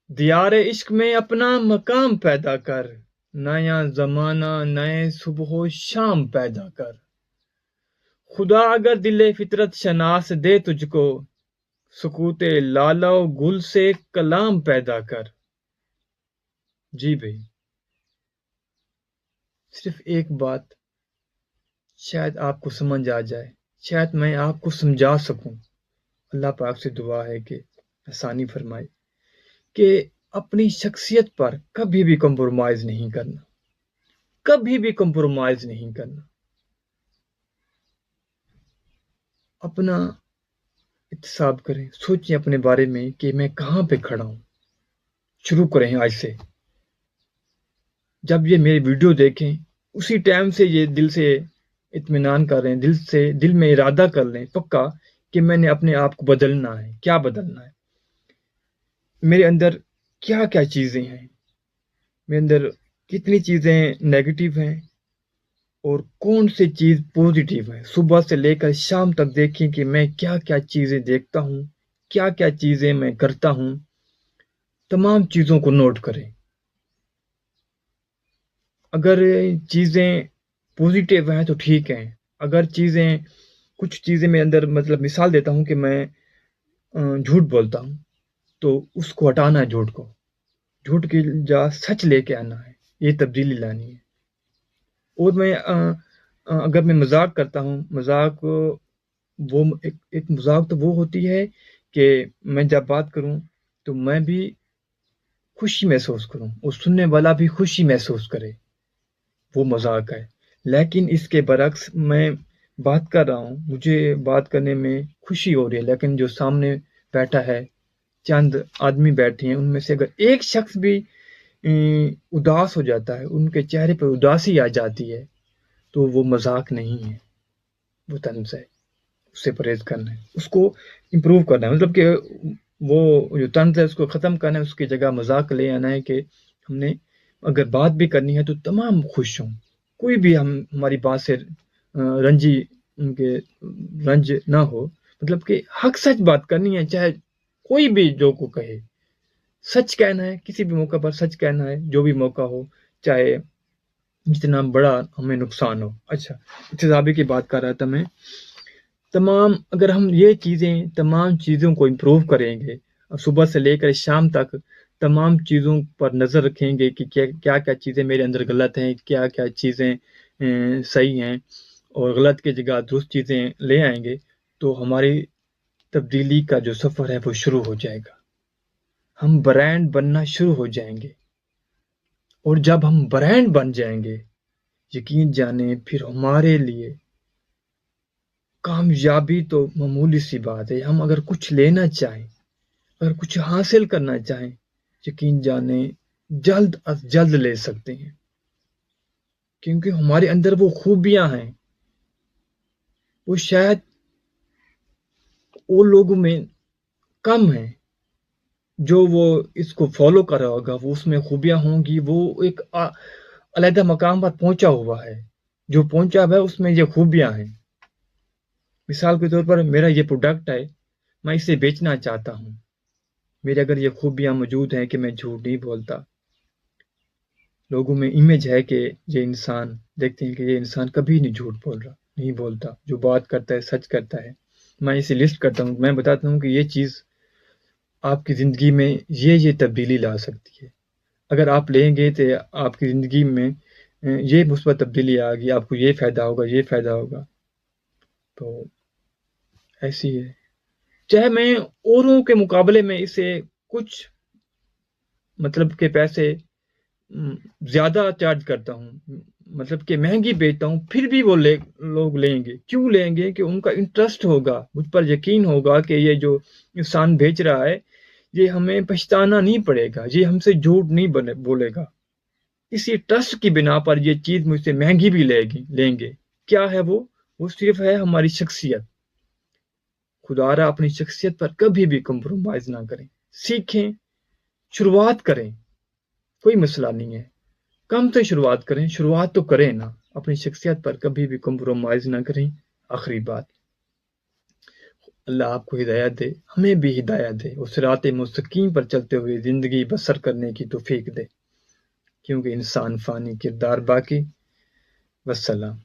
دیار عشق میں اپنا مقام پیدا کر، نیا زمانہ نئے صبح و شام پیدا کر۔ خدا اگر دل فطرت شناس دے تجھ کو، سکوت لالا و گل سے کلام پیدا کر۔ جی بھائی، صرف ایک بات شاید آپ کو سمجھ آ جائے، شاید میں آپ کو سمجھا سکوں۔ اللہ پاک سے دعا ہے کہ آسانی فرمائے کہ اپنی شخصیت پر کبھی بھی کمپرومائز نہیں کرنا، کبھی بھی کمپرومائز نہیں کرنا۔ اپنا احتساب کریں، سوچیں اپنے بارے میں کہ میں کہاں پہ کھڑا ہوں۔ شروع کریں آج سے، جب یہ میری ویڈیو دیکھیں اسی ٹائم سے یہ دل سے اطمینان کر رہے ہیں، دل میں ارادہ کر لیں پکا کہ میں نے اپنے آپ کو بدلنا ہے۔ کیا بدلنا ہے؟ میرے اندر کیا کیا چیزیں ہیں، میرے اندر کتنی چیزیں نیگیٹو ہیں اور کون سی چیز پوزیٹیو ہے۔ صبح سے لے کر شام تک دیکھیں کہ میں کیا کیا چیزیں دیکھتا ہوں، کیا کیا چیزیں میں کرتا ہوں۔ تمام چیزوں کو نوٹ کریں۔ اگر چیزیں پوزیٹیو ہیں تو ٹھیک ہیں، اگر کچھ چیزیں میرے اندر، مطلب مثال دیتا ہوں کہ میں جھوٹ بولتا ہوں تو اس کو ہٹانا ہے، جھوٹ کی جا سچ لے کے آنا ہے، یہ تبدیلی لانی ہے۔ اور اگر میں مذاق کرتا ہوں، ایک مذاق تو وہ ہوتی ہے کہ میں جب بات کروں تو میں بھی خوشی محسوس کروں اور سننے والا بھی خوشی محسوس کرے، وہ مذاق ہے۔ لیکن اس کے برعکس میں بات کر رہا ہوں، مجھے بات کرنے میں خوشی ہو رہی ہے، لیکن جو سامنے بیٹھا ہے، چند آدمی بیٹھے ہیں، ان میں سے اگر ایک شخص بھی اداس ہو جاتا ہے، ان کے چہرے پر اداسی آ جاتی ہے، تو وہ مذاق نہیں ہے، وہ طنز ہے۔ اس سے پرہیز کرنا ہے، اس کو امپروو کرنا ہے، مطلب کہ وہ جو طنز ہے اس کو ختم کرنا ہے، اس کی جگہ مذاق لے آنا ہے کہ ہم نے اگر بات بھی کرنی ہے تو تمام خوش ہوں، کوئی بھی ہماری بات سے رنج نہ ہو، مطلب کہ حق سچ بات کرنی ہے، چاہے کوئی بھی جو کو کہے، سچ کہنا ہے، کسی بھی موقع پر سچ کہنا ہے، جو بھی موقع ہو، چاہے جتنا بڑا ہمیں نقصان ہو۔ اچھا، احتسابی کی بات کر رہا تھا میں۔ اگر ہم یہ تمام چیزوں کو امپروو کریں گے، صبح سے لے کر شام تک تمام چیزوں پر نظر رکھیں گے کہ کیا کیا چیزیں میرے اندر غلط ہیں، کیا کیا چیزیں صحیح ہیں، اور غلط کی جگہ درست چیزیں لے آئیں گے، تو ہماری تبدیلی کا جو سفر ہے وہ شروع ہو جائے گا۔ ہم برانڈ بننا شروع ہو جائیں گے، اور جب ہم برانڈ بن جائیں گے، یقین جانیں پھر ہمارے لیے کامیابی تو معمولی سی بات ہے۔ ہم اگر کچھ لینا چاہیں، اگر کچھ حاصل کرنا چاہیں، یقین جانیں جلد از جلد لے سکتے ہیں، کیونکہ ہمارے اندر وہ خوبیاں ہیں، وہ شاید اور لوگوں میں کم ہیں۔ جو وہ اس کو فالو کر رہا ہوگا، وہ اس میں خوبیاں ہوں گی، وہ ایک علیحدہ مقام پر پہنچا ہوا ہے، جو پہنچا ہوا ہے اس میں یہ خوبیاں ہیں۔ مثال کے طور پر میرا یہ پروڈکٹ ہے، میں اسے بیچنا چاہتا ہوں، میرے اگر یہ خوبیاں موجود ہیں کہ میں جھوٹ نہیں بولتا، لوگوں میں امیج ہے کہ یہ انسان، دیکھتے ہیں کہ یہ انسان کبھی نہیں جھوٹ نہیں بولتا، جو بات کرتا ہے سچ کرتا ہے، میں اسے لسٹ کرتا ہوں، میں بتاتا ہوں کہ یہ چیز آپ کی زندگی میں یہ تبدیلی لا سکتی ہے، اگر آپ لیں گے تو آپ کی زندگی میں یہ مثبت تبدیلی آ گئی، آپ کو یہ فائدہ ہوگا، یہ فائدہ ہوگا۔ تو ایسی ہے، چاہے میں اوروں کے مقابلے میں اسے کچھ مطلب کہ پیسے زیادہ چارج کرتا ہوں، مطلب کہ مہنگی بیچتا ہوں، پھر بھی وہ لوگ لیں گے۔ کیوں لیں گے؟ کہ ان کا انٹرسٹ ہوگا، مجھ پر یقین ہوگا کہ یہ جو انسان بیچ رہا ہے یہ ہمیں پچھتانا نہیں پڑے گا، یہ ہم سے جھوٹ نہیں بولے گا۔ اسی ٹرسٹ کی بنا پر یہ چیز مجھ سے مہنگی بھی لیں گے۔ کیا ہے وہ صرف ہے ہماری شخصیت۔ خدا را اپنی شخصیت پر کبھی بھی کمپرومائز نہ کریں، سیکھیں، شروعات کریں، کوئی مسئلہ نہیں ہے، کم سے شروعات کریں، شروعات تو کریں نا، اپنی شخصیت پر کبھی بھی کمپرومائز نہ کریں۔ آخری بات، اللہ آپ کو ہدایت دے، ہمیں بھی ہدایت دے، اس صراط مستقیم پر چلتے ہوئے زندگی بسر کرنے کی توفیق دے، کیونکہ انسان فانی، کردار باقی۔ والسلام۔